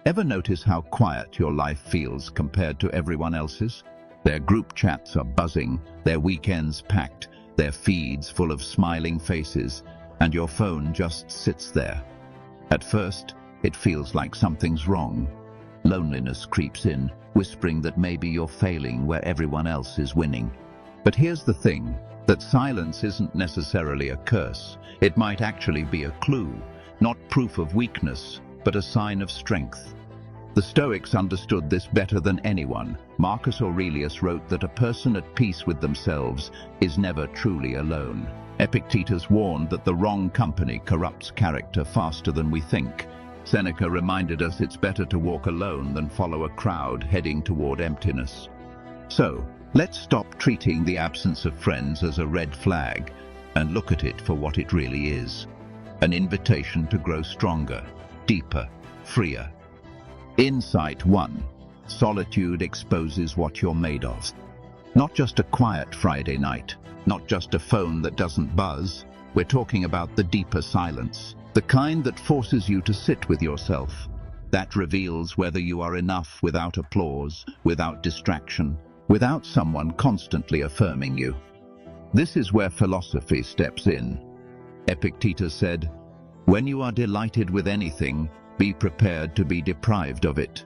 Ever notice how quiet your life feels compared to everyone else's? Their group chats are buzzing, their weekends packed, their feeds full of smiling faces, and your phone just sits there. At first, it feels like something's wrong. Loneliness creeps in, whispering that maybe you're failing where everyone else is winning. But here's the thing, that silence isn't necessarily a curse. It might actually be a clue, not proof of weakness, but a sign of strength. The Stoics understood this better than anyone. Marcus Aurelius wrote that a person at peace with themselves is never truly alone. Epictetus warned that the wrong company corrupts character faster than we think. Seneca reminded us it's better to walk alone than follow a crowd heading toward emptiness. So, let's stop treating the absence of friends as a red flag and look at it for what it really is. An invitation to grow stronger, deeper, freer. Insight 1. Solitude exposes what you're made of. Not just a quiet Friday night, not just a phone that doesn't buzz. We're talking about the deeper silence, the kind that forces you to sit with yourself. That reveals whether you are enough without applause, without distraction, without someone constantly affirming you. This is where philosophy steps in. Epictetus said, "When you are delighted with anything, be prepared to be deprived of it."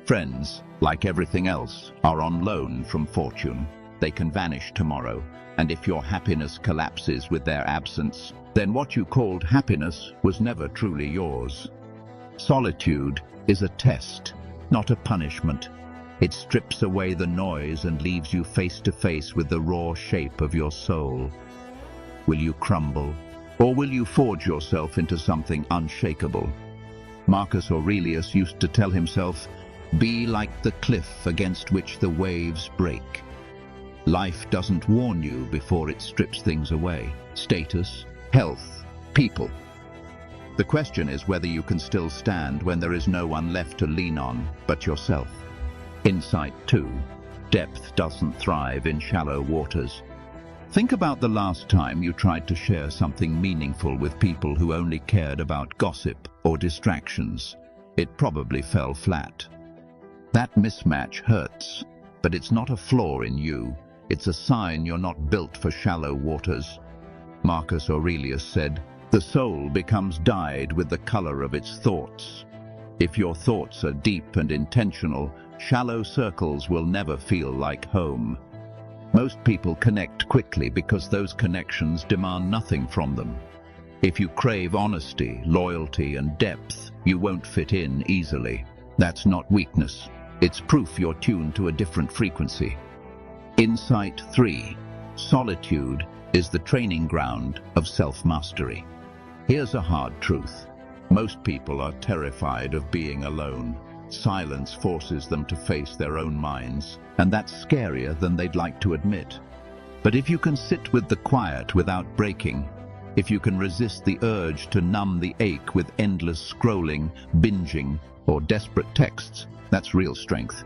Friends, like everything else, are on loan from fortune. They can vanish tomorrow, and if your happiness collapses with their absence, then what you called happiness was never truly yours. Solitude is a test, not a punishment. It strips away the noise and leaves you face to face with the raw shape of your soul. Will you crumble, or will you forge yourself into something unshakable? Marcus Aurelius used to tell himself, "Be like the cliff against which the waves break." Life doesn't warn you before it strips things away. Status, health, people. The question is whether you can still stand when there is no one left to lean on but yourself. Insight 2. Depth doesn't thrive in shallow waters. Think about the last time you tried to share something meaningful with people who only cared about gossip or distractions. It probably fell flat. That mismatch hurts, but it's not a flaw in you. It's a sign you're not built for shallow waters. Marcus Aurelius said, "The soul becomes dyed with the color of its thoughts." If your thoughts are deep and intentional, shallow circles will never feel like home. Most people connect quickly because those connections demand nothing from them. If you crave honesty, loyalty, and depth, you won't fit in easily. That's not weakness. It's proof you're tuned to a different frequency. Insight 3. Solitude is the training ground of self-mastery. Here's a hard truth. Most people are terrified of being alone. Silence forces them to face their own minds, and that's scarier than they'd like to admit. But if you can sit with the quiet without breaking, if you can resist the urge to numb the ache with endless scrolling, binging, or desperate texts, that's real strength.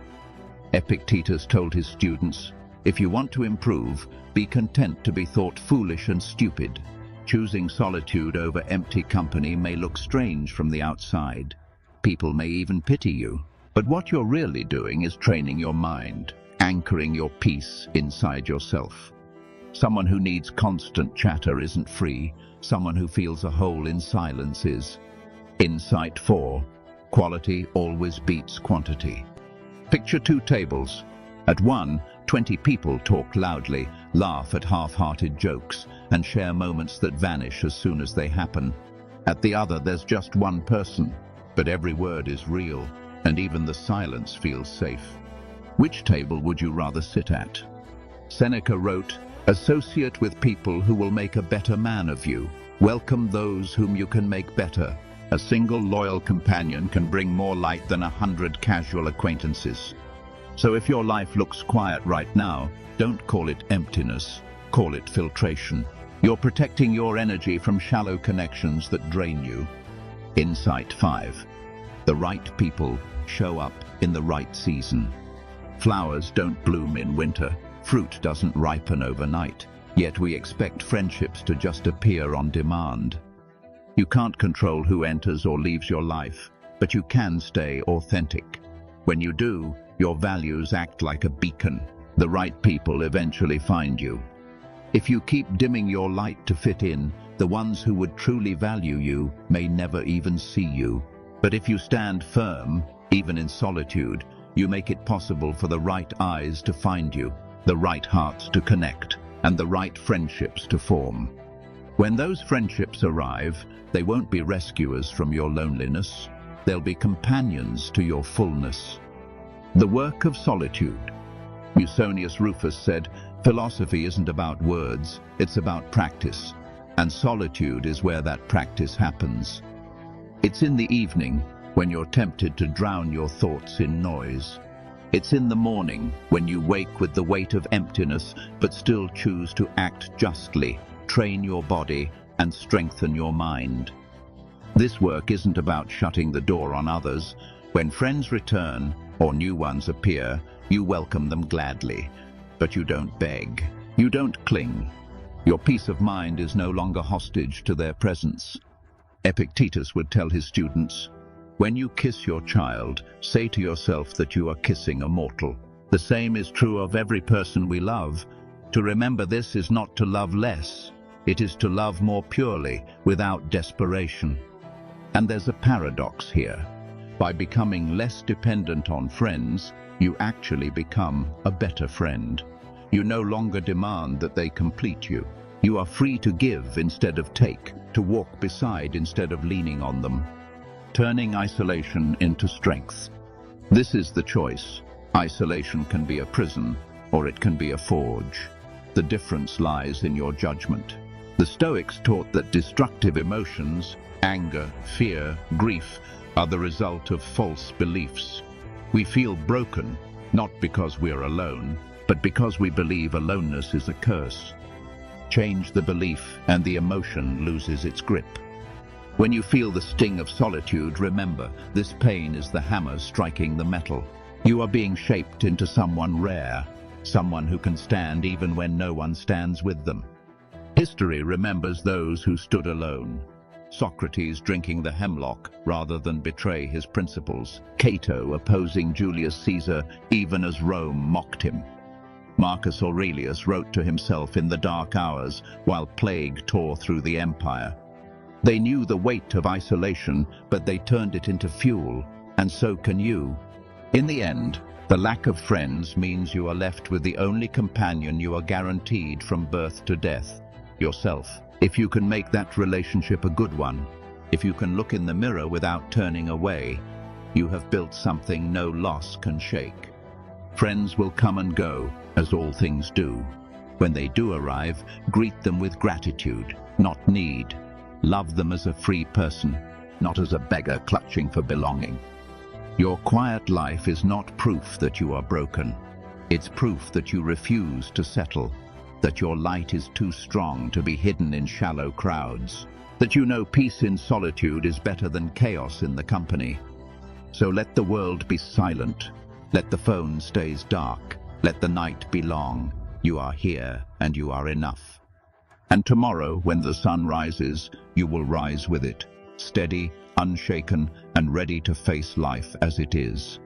Epictetus told his students, "If you want to improve, be content to be thought foolish and stupid." Choosing solitude over empty company may look strange from the outside. People may even pity you. But what you're really doing is training your mind, anchoring your peace inside yourself. Someone who needs constant chatter isn't free. Someone who feels a hole in silence is. Insight 4. Quality always beats quantity. Picture two tables. At one, 20 people talk loudly, laugh at half-hearted jokes, and share moments that vanish as soon as they happen. At the other, there's just one person, but every word is real, and even the silence feels safe. Which table would you rather sit at? Seneca wrote, "Associate with people who will make a better man of you. Welcome those whom you can make better. A single loyal companion can bring more light than 100 casual acquaintances." So if your life looks quiet right now, don't call it emptiness, call it filtration. You're protecting your energy from shallow connections that drain you. Insight 5. The right people show up in the right season. Flowers don't bloom in winter, fruit doesn't ripen overnight, yet we expect friendships to just appear on demand. You can't control who enters or leaves your life, but you can stay authentic. When you do, your values act like a beacon. The right people eventually find you. If you keep dimming your light to fit in, the ones who would truly value you may never even see you. But if you stand firm, even in solitude, you make it possible for the right eyes to find you, the right hearts to connect, and the right friendships to form. When those friendships arrive, they won't be rescuers from your loneliness. They'll be companions to your fullness. The work of solitude. Musonius Rufus said, "Philosophy isn't about words, it's about practice. And solitude is where that practice happens." It's in the evening, when you're tempted to drown your thoughts in noise. It's in the morning, when you wake with the weight of emptiness, but still choose to act justly, train your body, and strengthen your mind. This work isn't about shutting the door on others. When friends return, or new ones appear, you welcome them gladly. But you don't beg. You don't cling. Your peace of mind is no longer hostage to their presence. Epictetus would tell his students, "When you kiss your child, say to yourself that you are kissing a mortal." The same is true of every person we love. To remember this is not to love less. It is to love more purely, without desperation. And there's a paradox here. By becoming less dependent on friends, you actually become a better friend. You no longer demand that they complete you. You are free to give instead of take, to walk beside instead of leaning on them, turning isolation into strength. This is the choice. Isolation can be a prison, or it can be a forge. The difference lies in your judgment. The Stoics taught that destructive emotions, anger, fear, grief, are the result of false beliefs. We feel broken, not because we're alone, but because we believe aloneness is a curse. Change the belief, and the emotion loses its grip. When you feel the sting of solitude, remember, this pain is the hammer striking the metal. You are being shaped into someone rare, someone who can stand even when no one stands with them. History remembers those who stood alone. Socrates drinking the hemlock rather than betray his principles. Cato opposing Julius Caesar even as Rome mocked him. Marcus Aurelius wrote to himself in the dark hours while plague tore through the empire. They knew the weight of isolation, but they turned it into fuel, and so can you. In the end, the lack of friends means you are left with the only companion you are guaranteed from birth to death, yourself. If you can make that relationship a good one, if you can look in the mirror without turning away, you have built something no loss can shake. Friends will come and go, as all things do. When they do arrive, greet them with gratitude, not need. Love them as a free person, not as a beggar clutching for belonging. Your quiet life is not proof that you are broken. It's proof that you refuse to settle, that your light is too strong to be hidden in shallow crowds, that you know peace in solitude is better than chaos in the company. So let the world be silent. Let the phone stays dark. Let the night be long. You are here and you are enough. And tomorrow, when the sun rises, you will rise with it, steady, unshaken, and ready to face life as it is.